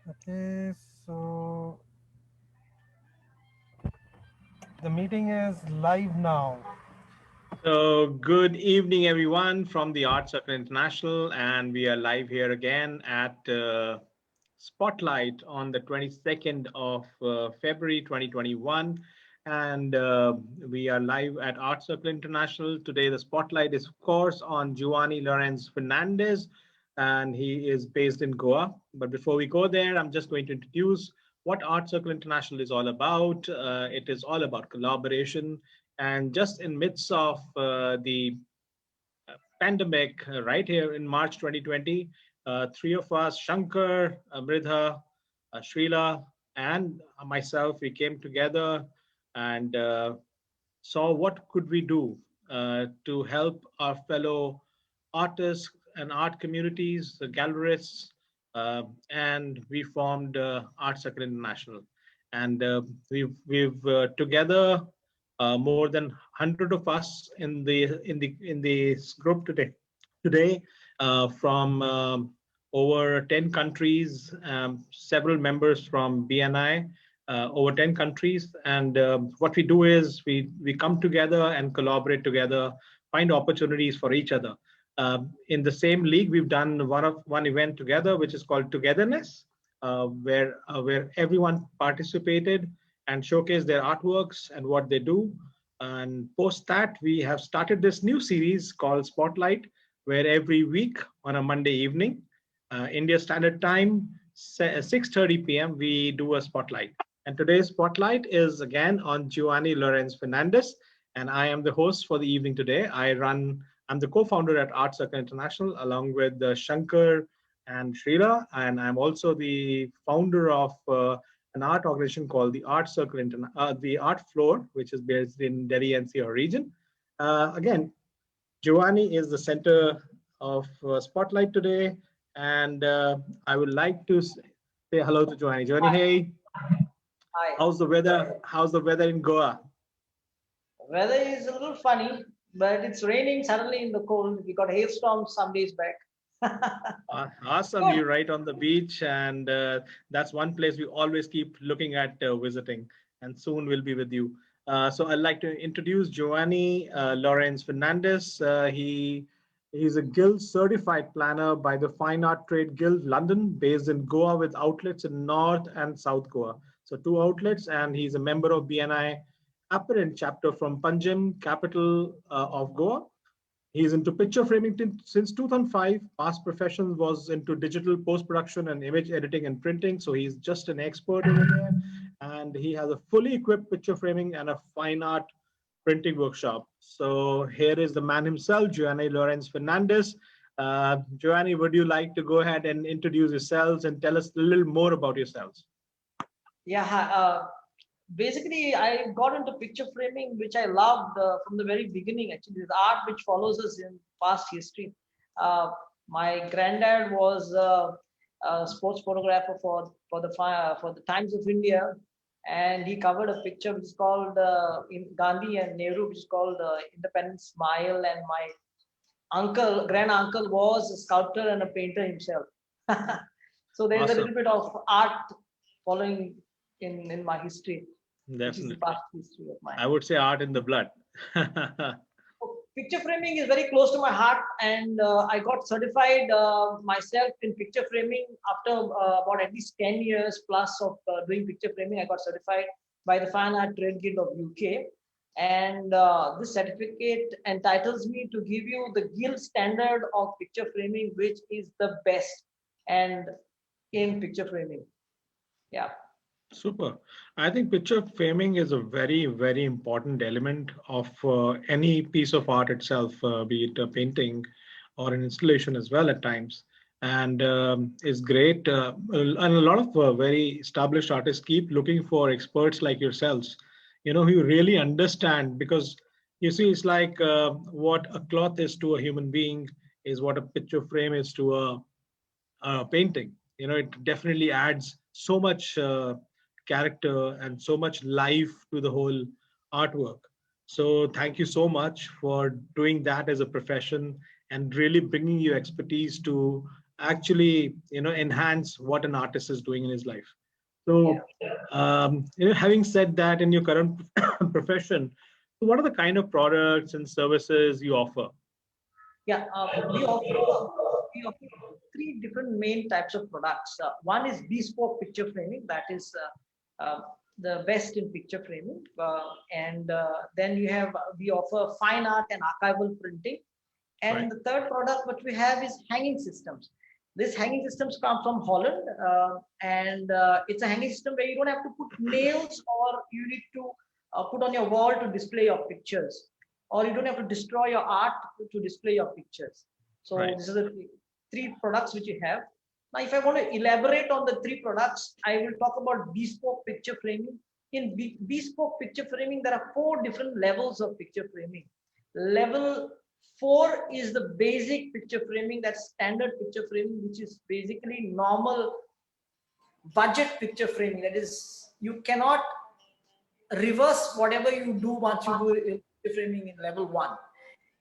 Okay, so the meeting is live now. So, good evening, everyone, from the Art Circle International, and we are live here again at Spotlight on the 22nd of February 2021. And we are live at Art Circle International. Today, the spotlight is, of course, on Geovanni Lorenz Fernandez, and he is based in Goa. But before we go there, I'm just going to introduce what Art Circle International is all about. It is all about collaboration, and just in midst of the pandemic, right here in March 2020, three of us, Shankar, Amridha, Srila, and myself, we came together and saw what could we do to help our fellow artists and art communities, the gallerists, and we formed Art Circle International. And we've together more than 100 of us in this group today. Today, from over 10 countries, several members from BNI, over 10 countries. And what we do is we come together and collaborate together, find opportunities for each other. In the same league, we've done one event together, which is called Togetherness, where everyone participated and showcased their artworks and what they do. And post that, we have started this new series called Spotlight, where every week on a Monday evening, India Standard Time, 6:30 p.m., we do a spotlight. And today's spotlight is again on Giovanni Lorenz Fernandez, and I am the host for the evening today. I'm the co-founder at Art Circle International, along with Shankar and Shrila, and I'm also the founder of an art organization called the the Art Floor, which is based in Delhi NCR region. Again, Giovanni is the center of Spotlight today, and I would like to say hello to Giovanni. Giovanni, hey, Hi. how's the weather? How's the weather in Goa? Weather is a little funny, but it's raining suddenly in the cold. We got hailstorms some days back. Awesome, Good. you're right on the beach, and that's one place we always keep looking at visiting, and soon we'll be with you. So I'd like to introduce Giovanni Lawrence Fernandez. He's a Guild certified planner by the Fine Art Trade Guild London, based in Goa, with outlets in North and South Goa. So two outlets, and he's a member of BNI Apparent chapter from Panjim, capital of Goa. He's into picture framing since 2005. Past profession was into digital post-production and image editing and printing. So he's just an expert over there. And he has a fully equipped picture framing and a fine art printing workshop. So here is the man himself, Giovanni Lorenz Fernandez. Giovanni, would you like to go ahead and introduce yourselves and tell us a little more about yourselves? Yeah. Basically, I got into picture framing, which I loved from the very beginning. Actually, the art which follows us in past history. Uh, my granddad was a sports photographer for the Times of India, and he covered a picture which is called in Gandhi and Nehru, which is called Independence Smile. And my grand uncle was a sculptor and a painter himself. So there is a Awesome. little bit of art following in my history, which is the Definitely. past history of mine. I would say art in the blood. So picture framing is very close to my heart, and I got certified myself in picture framing after about at least 10 years plus of doing picture framing. I got certified by the Fine Art Trade Guild of UK, and this certificate entitles me to give you the guild standard of picture framing, which is the best and in picture framing. Yeah. Super. I think picture framing is a very, very important element of any piece of art itself, be it a painting or an installation as well at times. And is great. And a lot of very established artists keep looking for experts like yourselves, who really understand, because you see, it's like what a cloth is to a human being is what a picture frame is to a painting. It definitely adds so much character and so much life to the whole artwork. So thank you so much for doing that as a profession and really bringing your expertise to actually, enhance what an artist is doing in his life. Yeah. So, having said that, in your current profession, what are the kind of products and services you offer? Yeah, we offer three different main types of products. One is bespoke picture framing, that is the best in picture framing, and then we offer fine art and archival printing, Right. and the third product what we have is hanging systems. This hanging systems come from Holland, and it's a hanging system where you don't have to put nails or you need to put on your wall to display your pictures, or you don't have to destroy your art to display your pictures. So Right. these are the three products which you have. Now, if I want to elaborate on the three products, I will talk about bespoke picture framing. In bespoke picture framing, there are four different levels of picture framing. Level 4 is the basic picture framing, that's standard picture framing, which is basically normal budget picture framing. That is, you cannot reverse whatever you do once you do picture framing in level 1.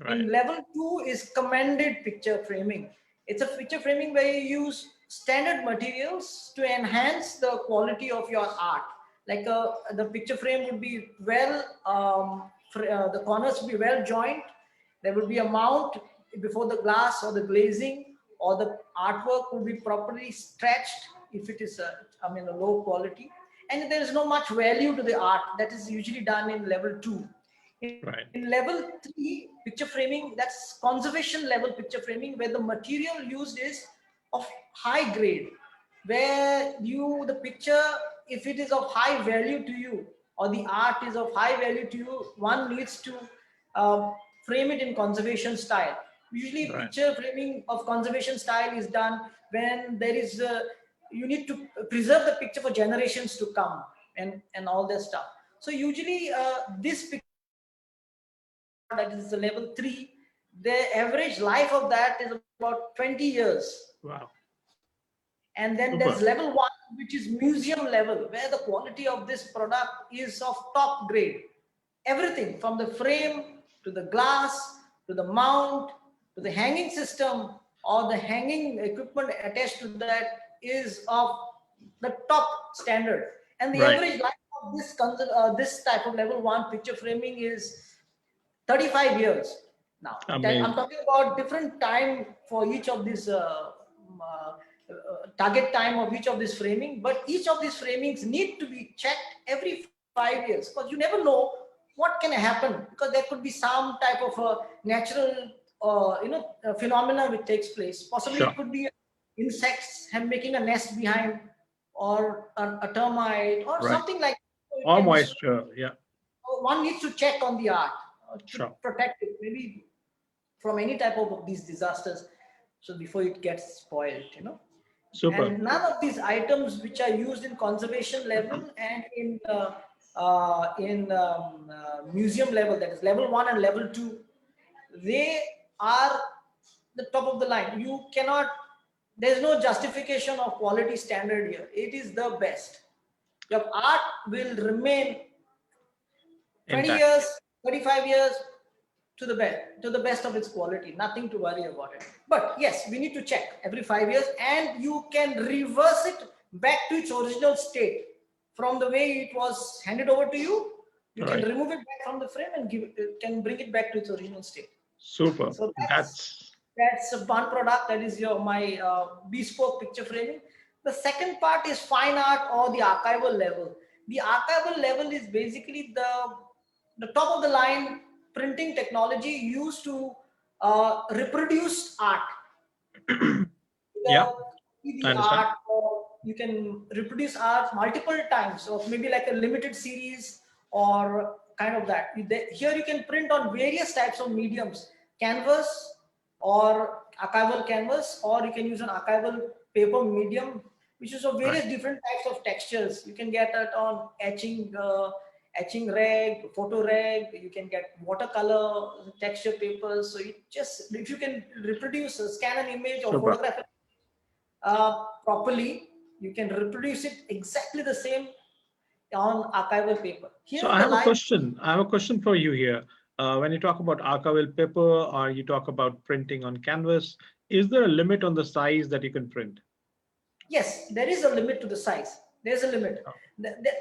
Right. In level 2 is commended picture framing. It's a picture framing where you use standard materials to enhance the quality of your art. Like the picture frame would be well, the corners would be well joined. There would be a mount before the glass or the glazing, or the artwork would be properly stretched if it is a low quality. And there is no much value to the art. That is usually done in level 2. In Right. level 3, picture framing, that's conservation level picture framing, where the material used is of high grade, where the picture, if it is of high value to you, or the art is of high value to you, one needs to uh, frame it in conservation style. Usually, Right. picture framing of conservation style is done when there is you need to preserve the picture for generations to come, and all that stuff. So usually, this picture framing, that is the level 3, the average life of that is about 20 years. Wow. And then there's Super. level 1, which is museum level, where the quality of this product is of top grade. Everything from the frame to the glass to the mount to the hanging system or the hanging equipment attached to that is of the top standard. And the Right. average life of this type of level 1 picture framing is 35 years. Now, I'm Amazing. talking about different time for each of these target time of each of these framing, but each of these framings need to be checked every 5 years, because you never know what can happen, because there could be some type of a natural phenomena which takes place. Possibly it Sure. could be insects making a nest behind, or a termite or Right. something like that. So it Or can, moisture. Yeah. one needs to check on the art to Sure. protect it, maybe from any type of these disasters, so before it gets spoiled. Super. And none of these items which are used in conservation level and in museum level, that is level 1 and level 2, they are the top of the line. You cannot, there's no justification of quality standard here. It is the best. Your art will remain 20 Intact. years, 35 years, to the best of its quality. Nothing to worry about it. But yes, we need to check every 5 years, and you can reverse it back to its original state from the way it was handed over to you. You can Right. remove it back from the frame and can bring it back to its original state. Super. So That's that's one product, that is my bespoke picture framing. The second part is fine art or the archival level. The archival level is basically the top of the line printing technology used to reproduce art. yeah. The I 3D understand. art, or you can reproduce art multiple times, or maybe like a limited series, or kind of that. Here you can print on various types of mediums: canvas, or archival canvas, or you can use an archival paper medium, which is of Right. various different types of textures. You can get it on etching rag, photo rag. You can get watercolor texture papers. So if you can reproduce, scan an image or Super. photograph it properly, you can reproduce it exactly the same on archival paper. So Here I the have a line, question. I have a question for you here. When you talk about archival paper or you talk about printing on canvas, Is there a limit on the size that you can print? Yes, there is a limit to the size. There's a limit. Oh,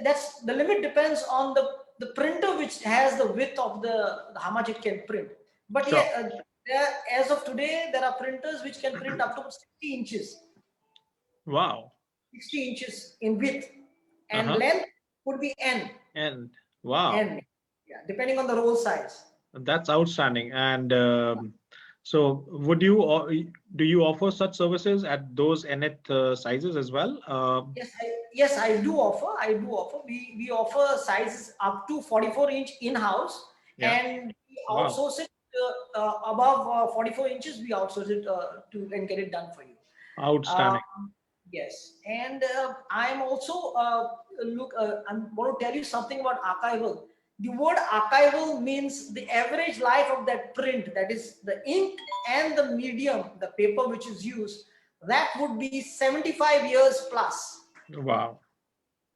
That's the limit depends on the printer which has the width of the how much it can print. But yeah, sure. as of today, there are printers which can print up to 60 inches, Wow. 60 inches in width, and Uh-huh. length would be n, And wow. n, yeah, depending on the roll size. That's outstanding. And so, would you do you offer such services at those nth sizes as well? Yes, I do offer. I do offer. We offer sizes up to 44 inch in house, Yeah. and we Wow. outsource it above 44 inches. We outsource it to and get it done for you. Outstanding. Yes, and I'm also I'm want to tell you something about archival. The word archival means the average life of that print, that is the ink and the medium, the paper which is used, that would be 75 years plus. Wow.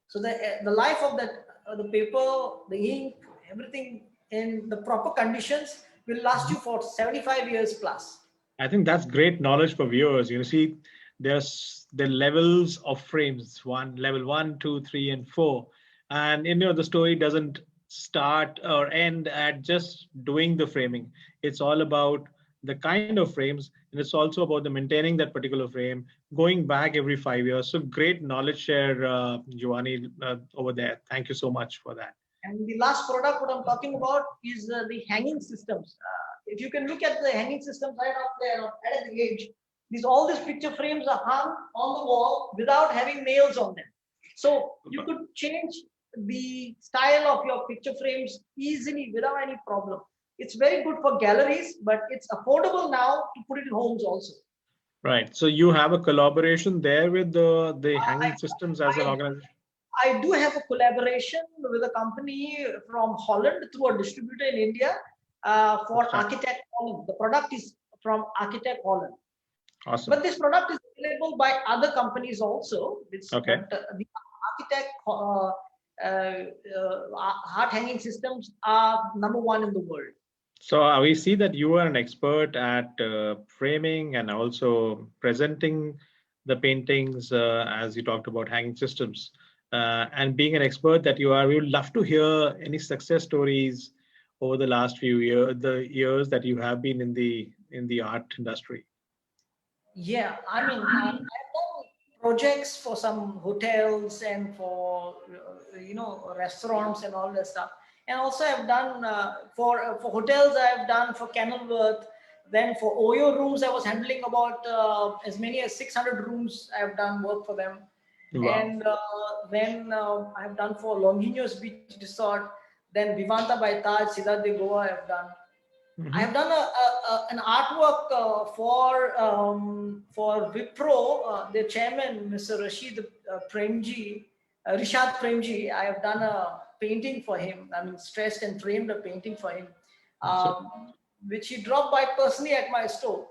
So the life of that the paper, the ink, everything in the proper conditions will last you for 75 years plus. I think that's great knowledge for viewers. You see, there's the levels of frames, level one, two, three, and four. And the story doesn't start or end at just doing the framing. It's all about the kind of frames, and it's also about the maintaining that particular frame, going back every 5 years. So great knowledge share, Giovanni, over there. Thank you so much for that. And the last product what I'm talking about is the hanging systems. If you can look at the hanging systems right up there, right at the edge, all these picture frames are hung on the wall without having nails on them. So you could change the style of your picture frames easily without any problem. It's very good for galleries, but it's affordable now to put it in homes also. Right. So you have a collaboration there with the I, hanging systems as an I organization. I do have a collaboration with a company from Holland through a distributor in India for Outstanding. Architect Holland. The product is from Architect Holland. Awesome. But this product is available by other companies also. Okay. But the Architect heart hanging systems are number one in the world. So we see that you are an expert at framing and also presenting the paintings as you talked about hanging systems. And being an expert that you are, we would love to hear any success stories over the last few years, the years that you have been in the art industry. Yeah, I mean, I've done projects for some hotels and for restaurants and all that stuff. And also, I've done for hotels. I've done for Kenilworth. Then for Oyo rooms, I was handling about as many as 600 rooms. I've done work for them. Wow. And then I've done for Longinus Beach Resort. Then Vivanta by Taj, Siddharth de Goa. I've done. I Mhm. have done an artwork for Wipro, the chairman, Mr. Rishad Premji. I have done a painting for him. I mean, stressed and framed a painting for him, So which he dropped by personally at my store.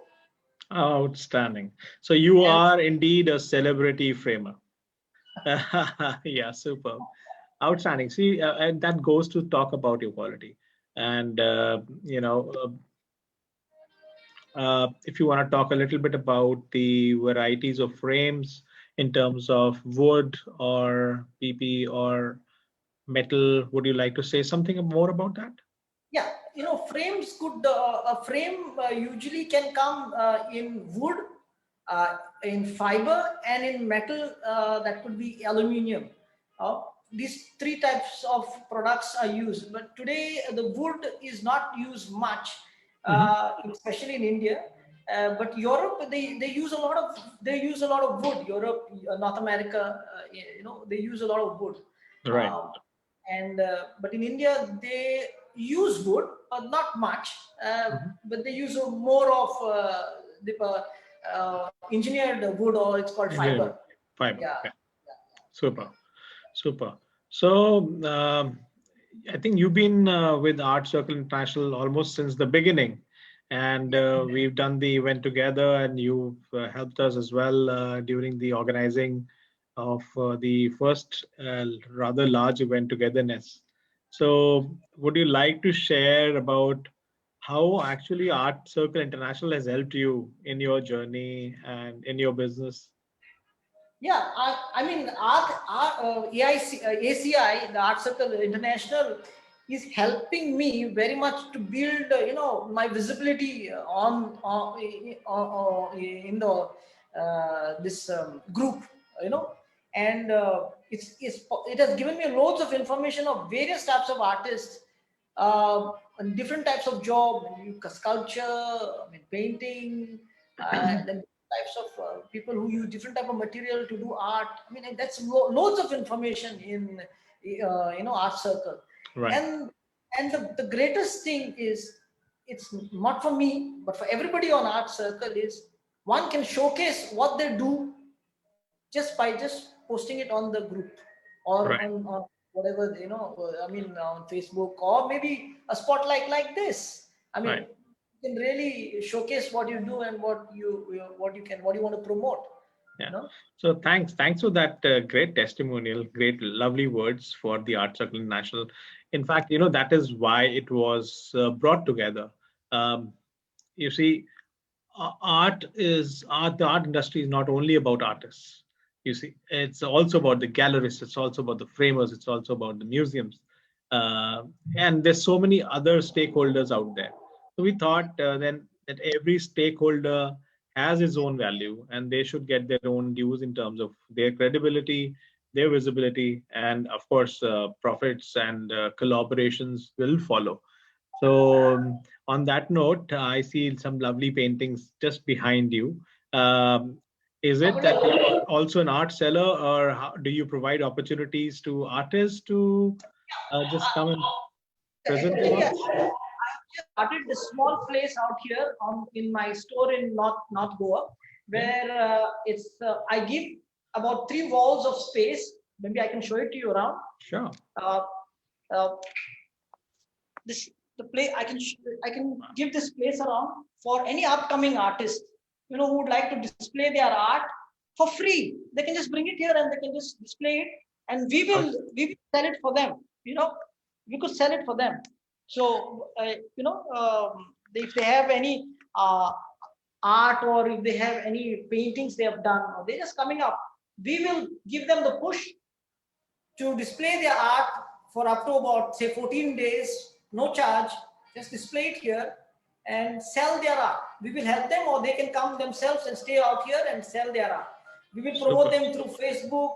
outstanding. So you And are indeed a celebrity framer. Yeah, superb. Outstanding. See, and that goes to talk about your quality. And, if you want to talk a little bit about the varieties of frames in terms of wood or PP or metal, would you like to say something more about that? yeah, frames could a frame usually can come in wood, in fiber, and in metal. That could be aluminium. These three types of products are used, but today the wood is not used much, Hmm. especially in India. But Europe, they use a lot of wood. Europe, North America, they use a lot of wood. Right. Um, and but in India they use wood, but not much. Mhm. But they use more of the engineered wood, or it's called fiber. Engineering. Fiber. Yeah, Okay. Super. Super. So I think you've been with Art Circle International almost since the beginning, and we've done the event together, and you've helped us as well during the organizing of the first rather large event togetherness. So, would you like to share about how actually Art Circle International has helped you in your journey and in your business. Yeah, I mean, ACI, the Art Circle International, is helping me very much to build, my visibility in the this group, and it has given me loads of information of various types of artists, and different types of job, sculpture, painting, and types of people who use different type of material to do art. I mean, and that's loads of information in art circle. Right. And and the greatest thing is, it's not for me but for everybody on art circle, is one can showcase what they do just posting it on the group, or Right. on whatever, on Facebook, or maybe a spotlight like this. I mean, Right. you can really showcase what you do and what you want to promote, Yeah. you know So thanks for that great testimonial, great, lovely words for the Art Circle International. In fact, that is why it was brought together. Um, you see, the art industry is not only about artists. You see, it's also about the gallerists, it's also about the framers, it's also about the museums, uh, and there's so many other stakeholders out there. So we thought then that every stakeholder has his own value and they should get their own dues in terms of their credibility, their visibility, and of course profits and collaborations will follow. So, on that note, I see some lovely paintings just behind you. Um, is I it would that like to, you're also an art seller, or do you provide opportunities to artists to just come and present their actually, work? I just started this small place out here in my store in North Goa, Yeah, where it's I give about 3 walls of space. Maybe I can show it to you around. sure. Uh, uh, this the play I can give this place around for any upcoming artist, who would like to display their art for free. They can just bring it here and they can just display it, and we will sell it for them. We could sell it for them. So if they have any art, or if they have any paintings they have done, or they're just coming up, we will give them the push to display their art for up to about say 14 days, no charge. Just display it here and sell their art. We will help them, or they can come themselves and stay out here and sell their art. We will promote Super. them through Facebook,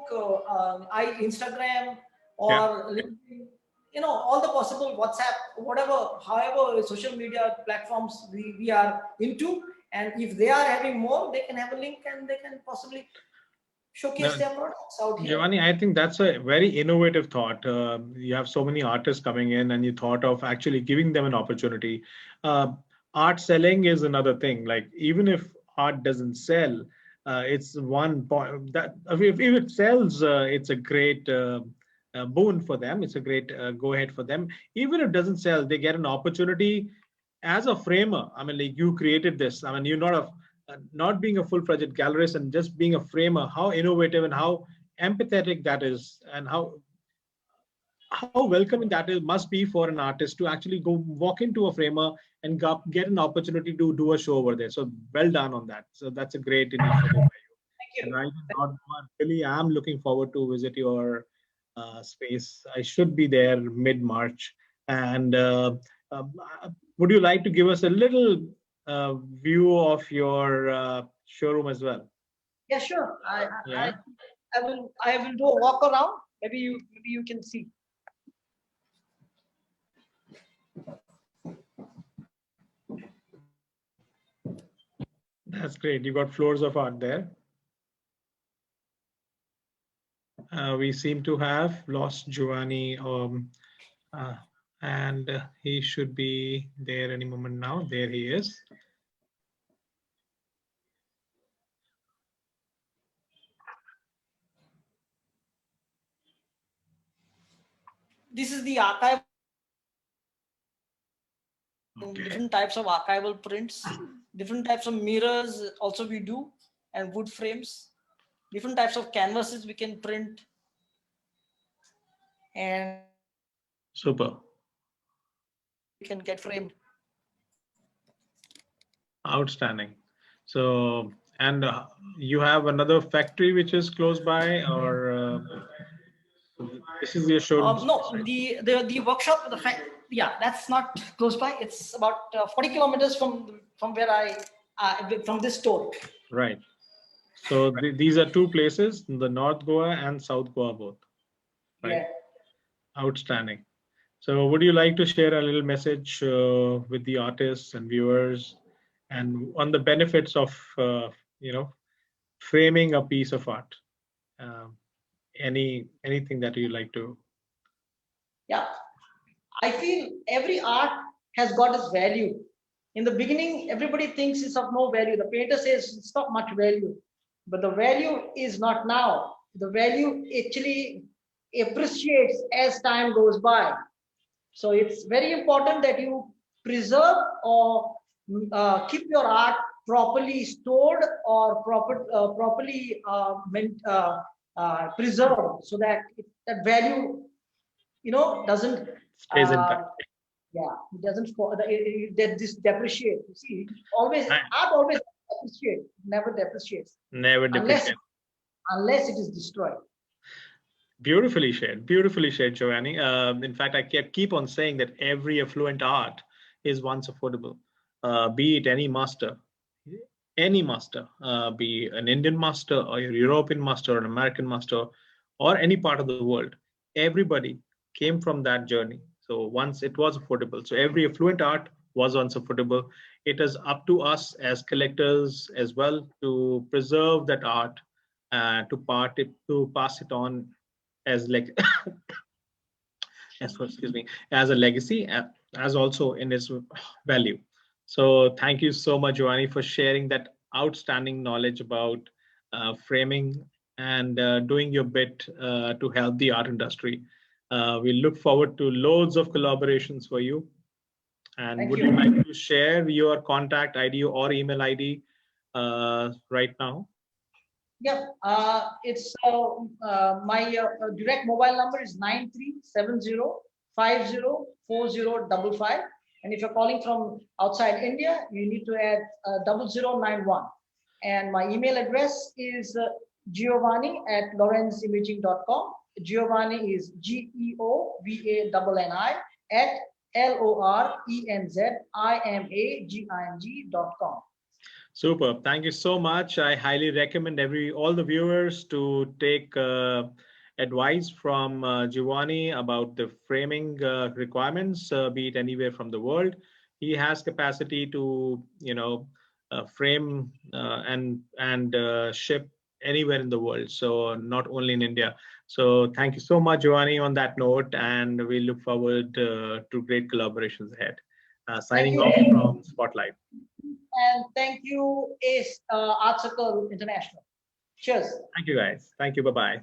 Instagram, Yeah. or LinkedIn. All the possible WhatsApp, whatever, however social media platforms we are into. And if they are having more, they can have a link and they can possibly showcase No, their products out here. Giovanni, I think that's a very innovative thought. You have so many artists coming in, and you thought of actually giving them an opportunity. Uh, Art selling is another thing. Like, even if art doesn't sell, it's one point that if it sells, it's a great boon for them. It's a great go ahead for them. Even if it doesn't sell, they get an opportunity as a framer. I mean, like, you created this. I mean, you're not being a full-fledged gallerist and just being a framer. How innovative and how empathetic that is, and how welcoming that is must be for an artist to actually go walk into a framer and get an opportunity to do a show over there. So well done on that. So that's a great initiative by you. Thank And you. I really am looking forward to visit your space. I should be there mid-March. And uh, would you like to give us a little view of your showroom as well? Yeah, sure. Yeah. I will do a walk around. Maybe you can see. That's great. You got floors of art there. We seem to have lost Giovanni, uh, and he should be there any moment now. There he is. This is the archival, Okay. different types of archival prints, different types of mirrors also we do, and wood frames, different types of canvases we can print, and Super. we can get framed. Outstanding. So, and you have another factory which is close by, or this is your showroom? No, the workshop, the fact, yeah, that's not close by. It's about 40 kilometers from where from this store. Right. So these are two places, the North Goa and South Goa both. Right. Yeah. Outstanding. So would you like to share a little message with the artists and viewers and on the benefits of, framing a piece of art? Um, anything that you like to? Yeah, I feel every art has got its value. In the beginning, everybody thinks it's of no value. The painter says it's not much value, but the value is not now. The value actually appreciates as time goes by. So it's very important that you preserve or keep your art properly stored or properly preserved, so that that value, doesn't Stays uh, intact. yeah, it doesn't that this depreciate. You see, always Right. art always appreciate, never depreciates Never unless depreciate. unless it is destroyed. Beautifully shared, Giovanni. In fact, I keep on saying that every affluent art is once affordable, be it any master, be an Indian master or a European master or an American master or any part of the world. Everybody came from that journey. So once it was affordable. So every affluent art was once affordable. It is up to us as collectors as well to preserve that art, to pass it on as like excuse me, as a legacy, as also in its value. So thank you so much, Giovanni, for sharing that outstanding knowledge about framing and doing your bit to help the art industry. We look forward to loads of collaborations for you. And Thank would you you. like to share your contact ID or email ID right now? Yeah, it's my direct mobile number is 9370504055. And if you're calling from outside India, you need to add 0091. And my email address is Geovanni at lorenzimaging.com. Geovanni is GEOVANNI at LORENZIMAGING.com. Superb. Thank you so much. I highly recommend all the viewers to take advice from Giovanni about the framing requirements, be it anywhere from the world. He has capacity to, frame and ship anywhere in the world. So not only in India. So thank you so much, Giovanni, on that note, and we look forward to great collaborations ahead. Thank Signing you. off from Spotlight. And thank you, Ace Art Circle International. Cheers. Thank you, guys. Thank you. Bye-bye.